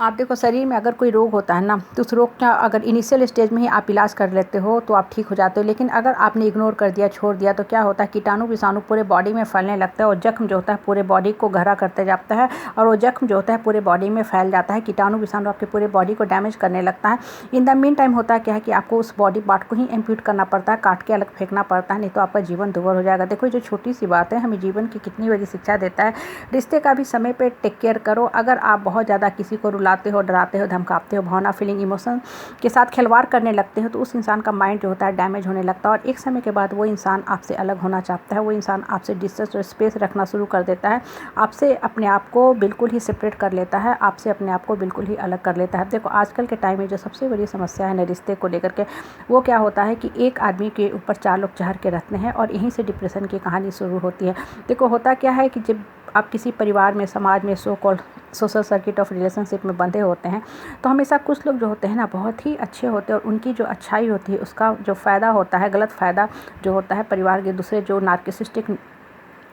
आप देखो, शरीर में अगर कोई रोग होता है ना, तो उस रोग का अगर इनिशियल स्टेज में ही आप इलाज कर लेते हो तो आप ठीक हो जाते हो। लेकिन अगर आपने इग्नोर कर दिया, छोड़ दिया, तो क्या होता है, कीटाणु विषाणु पूरे बॉडी में फैलने लगता है और जख्म जो होता है पूरे बॉडी को गहरा करते जाता है और वो जख्म जो होता है पूरे बॉडी में फैल जाता है। कीटाणु विषाणु आपके पूरे बॉडी को डैमेज करने लगता है। इन द मीन टाइम होता क्या है कि आपको उस बॉडी पार्ट को ही एम्प्यूट करना पड़ता है, काट के अलग फेंकना पड़ता है, नहीं तो आपका जीवन दुभर हो जाएगा। देखो, जो छोटी सी बात है हमें जीवन की कितनी बड़ी शिक्षा देता है। रिश्ते का भी समय पे टेक केयर करो। अगर आप बहुत ज़्यादा किसी को रुलाते हो, डराते हो, धमकाते हो, भावना, फीलिंग, इमोशन के साथ खिलवाड़ करने लगते हो, तो उस इंसान का माइंड जो होता है डैमेज होने लगता है और एक समय के बाद वो इंसान आपसे अलग होना चाहता है। वो इंसान आपसे डिस्टेंस और स्पेस रखना शुरू कर देता है, आपसे अपने आप को बिल्कुल ही सेपरेट कर लेता है, आपसे अपने आप को बिल्कुल ही अलग कर लेता है। देखो, आजकल के टाइम में जो सबसे बड़ी समस्या है ना रिश्ते को लेकर के, वो क्या होता है कि एक आदमी के ऊपर 4 लोग चढ़ के रहते हैं और यहीं से डिप्रेशन की कहानी शुरू होती है। देखो, होता क्या है कि जब आप किसी परिवार में, समाज में, so called social circuit of relationship में बंधे होते हैं, तो हमेशा कुछ लोग जो होते हैं ना बहुत ही अच्छे होते हैं और उनकी जो अच्छाई होती है उसका जो फ़ायदा होता है, गलत फ़ायदा जो होता है परिवार के दूसरे जो नार्किसिस्टिक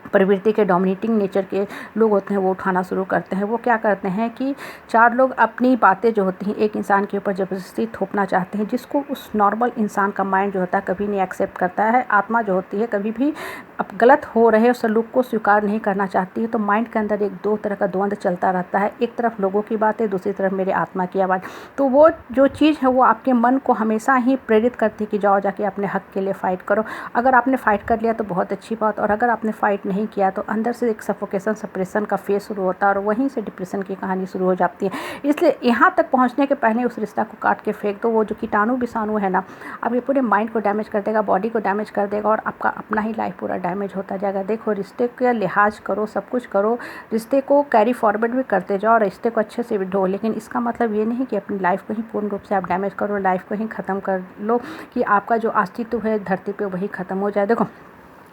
प्रवृत्ति के डोमिनेटिंग नेचर के लोग होते हैं वो उठाना शुरू करते हैं। वो क्या करते हैं कि 4 लोग अपनी बातें जो होती हैं एक इंसान के ऊपर ज़बरदस्ती थोपना चाहते हैं, जिसको उस नॉर्मल इंसान का माइंड जो होता है कभी नहीं एक्सेप्ट करता है। आत्मा जो होती है कभी भी अब गलत हो रहे उस सलूक को स्वीकार नहीं करना चाहती है। तो माइंड के अंदर एक दो तरह का द्वंद्व चलता रहता है, एक तरफ लोगों की बातें, दूसरी तरफ मेरे आत्मा की आवाज़। तो वो जो चीज़ है वो आपके मन को हमेशा ही प्रेरित करती है कि जाओ जाके अपने हक के लिए फ़ाइट करो। अगर आपने फ़ाइट कर लिया तो बहुत अच्छी बात, और अगर आपने फ़ाइट नहीं किया तो अंदर से एक सफोकेशन, सप्रेशन का फेज शुरू होता है और वहीं से डिप्रेशन की कहानी शुरू हो जाती है। इसलिए यहाँ तक पहुँचने के पहले उस रिश्ता को काट के फेंक दो। वो जो कीटाणु विषाणु है ना, आपके पूरे माइंड को डैमेज कर देगा, बॉडी को डैमेज कर देगा और आपका अपना ही लाइफ पूरा डैमेज होता जाएगा। देखो, रिश्ते का लिहाज करो, सब कुछ करो, रिश्ते को कैरी फॉरवर्ड भी करते जाओ, रिश्ते को अच्छे से भी ढो, लेकिन इसका मतलब ये नहीं कि अपनी लाइफ को ही पूर्ण रूप से आप डैमेज करो, लाइफ को ही ख़त्म कर लो कि आपका जो अस्तित्व है धरती पे वही ख़त्म हो जाए। देखो,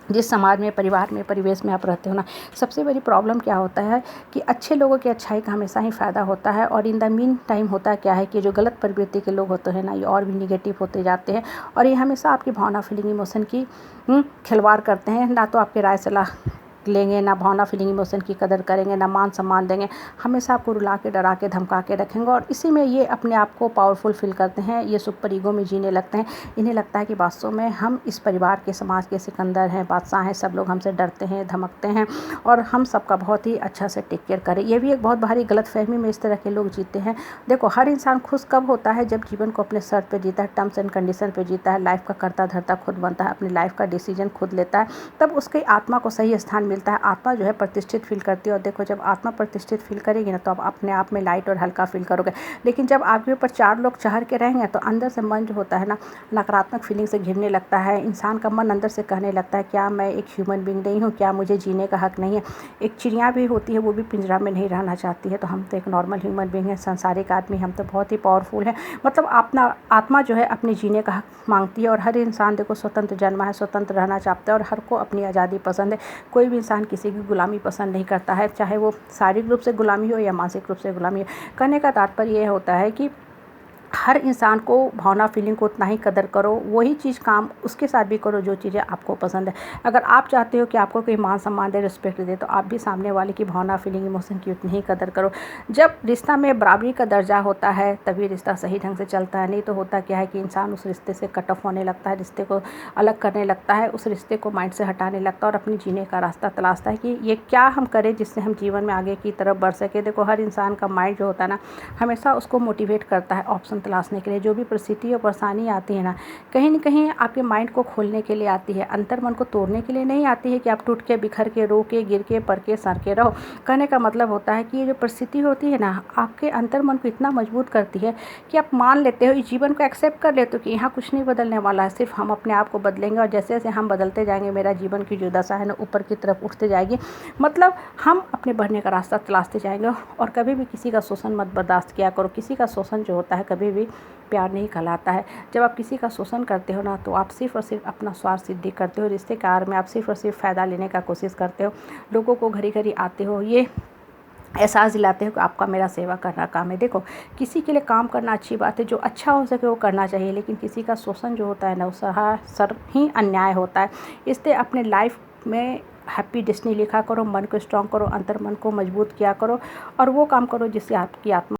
जिस समाज में, परिवार में, परिवेश में आप रहते हो ना, सबसे बड़ी प्रॉब्लम क्या होता है कि अच्छे लोगों की अच्छाई का हमेशा ही फ़ायदा होता है और इन द मीन टाइम होता क्या है कि जो गलत प्रवृत्ति के लोग होते हैं ना, ये और भी निगेटिव होते जाते हैं और ये हमेशा आपकी भावना, फीलिंग, इमोशन की खिलवाड़ करते हैं। ना तो आपके राय सलाह लेंगे, ना भावना, फीलिंग, इमोशन की कदर करेंगे, ना मान सम्मान देंगे, हमेशा आपको रुला के, डरा के, धमका के रखेंगे और इसी में ये अपने आप को पावरफुल फील करते हैं, ये सुपर ईगो में जीने लगते हैं। इन्हें लगता है कि वास्तव में हम इस परिवार के, समाज के सिकंदर हैं, बादशाह हैं, सब लोग हमसे डरते हैं, धमकते हैं और हम सबका बहुत ही अच्छा से टेक केयर करें। ये भी एक बहुत भारी गलतफहमी में इस तरह के लोग जीते हैं। देखो, हर इंसान खुश कब होता है? जब जीवन को अपने शर्त पे जीता है, टर्म्स एंड कंडीशन पे जीता है, लाइफ का करता धरता खुद बनता है, अपनी लाइफ का डिसीजन खुद लेता है, तब उसकी आत्मा को सही स्थान मिलता है, आत्मा जो है प्रतिष्ठित फील करती है। और देखो, जब आत्मा प्रतिष्ठित फील करेगी ना, तो आप अपने आप में लाइट और हल्का फील करोगे। लेकिन जब आपके ऊपर 4 लोग चढ़ के रहेंगे तो अंदर से मन जो होता है ना, नकारात्मक फीलिंग से घिरने लगता है। इंसान का मन अंदर से कहने लगता है, क्या मैं एक ह्यूमन बीइंग नहीं हूँ? क्या मुझे जीने का हक नहीं है? एक चिड़िया भी होती है, वो भी पिंजरा में नहीं रहना चाहती है, तो हम तो एक नॉर्मल ह्यूमन बीइंग है, संसारिक आदमी, हम तो बहुत ही पावरफुल हैं। मतलब अपना आत्मा जो है अपने जीने का हक मांगती है और हर इंसान देखो स्वतंत्र जन्मा है, स्वतंत्र रहना चाहता है और हर को अपनी आज़ादी पसंद है। कोई भी इंसान किसी की गुलामी पसंद नहीं करता है, चाहे वो शारीरिक रूप से गुलामी हो या मानसिक रूप से गुलामी हो। कहने का तात्पर्य ये होता है कि हर इंसान को भावना, फीलिंग को उतना ही कदर करो, वही चीज़ काम उसके साथ भी करो जो चीज़ें आपको पसंद है। अगर आप चाहते हो कि आपको कोई मान सम्मान दे, रिस्पेक्ट दे, तो आप भी सामने वाले की भावना, फीलिंग, इमोशन की उतनी ही कदर करो। जब रिश्ता में बराबरी का दर्जा होता है तभी रिश्ता सही ढंग से चलता है, नहीं तो होता क्या है कि इंसान उस रिश्ते से कट ऑफ होने लगता है, रिश्ते को अलग करने लगता है, उस रिश्ते को माइंड से हटाने लगता है और अपने जीने का रास्ता तलाशता है कि ये क्या हम करें जिससे हम जीवन में आगे की तरफ बढ़ सके। देखो, हर इंसान का माइंड जो होता है ना, हमेशा उसको मोटिवेट करता है ऑप्शन तलाशने के लिए। जो भी परिस्थिति और परेशानी आती है ना, कहीं न कहीं आपके माइंड को खोलने के लिए आती है, अंतर मन को तोड़ने के लिए नहीं आती है कि आप टूट के, बिखर के, रो के, गिर के, पड़ के, सर के रहो। कहने का मतलब होता है कि ये जो परिस्थिति होती है ना, आपके अंतर मन को इतना मजबूत करती है कि आप मान लेते हो, इस जीवन को एक्सेप्ट कर लेते हो कि यहाँ कुछ नहीं बदलने वाला है, सिर्फ हम अपने आप को बदलेंगे और जैसे जैसे हम बदलते जाएंगे मेरा जीवन की जो दशा है ना ऊपर की तरफ उठते जाएगी। मतलब हम अपने बढ़ने का रास्ता तलाशते जाएंगे। और कभी भी किसी का शोषण मत बर्दाश्त किया करो। किसी का शोषण जो होता है कभी भी प्यार नहीं कहलाता है। जब आप किसी का शोषण करते हो ना, तो आप सिर्फ और सिर्फ अपना स्वार्थ सिद्धि करते हो। रिश्ते के आड़ में आप सिर्फ और सिर्फ फ़ायदा लेने का कोशिश करते हो, लोगों को घड़ी घड़ी आते हो, ये एहसास दिलाते हो कि आपका मेरा सेवा करना काम है। देखो, किसी के लिए काम करना अच्छी बात है, जो अच्छा हो सके वो करना चाहिए, लेकिन किसी का शोषण जो होता है ना, उस सर ही अन्याय होता है। इसलिए अपने लाइफ में हैप्पी डेस्टिनी लिखा करो, मन को स्ट्रॉन्ग करो, अंतर मन को मजबूत किया करो और वो काम करो जिससे आपकी आत्मा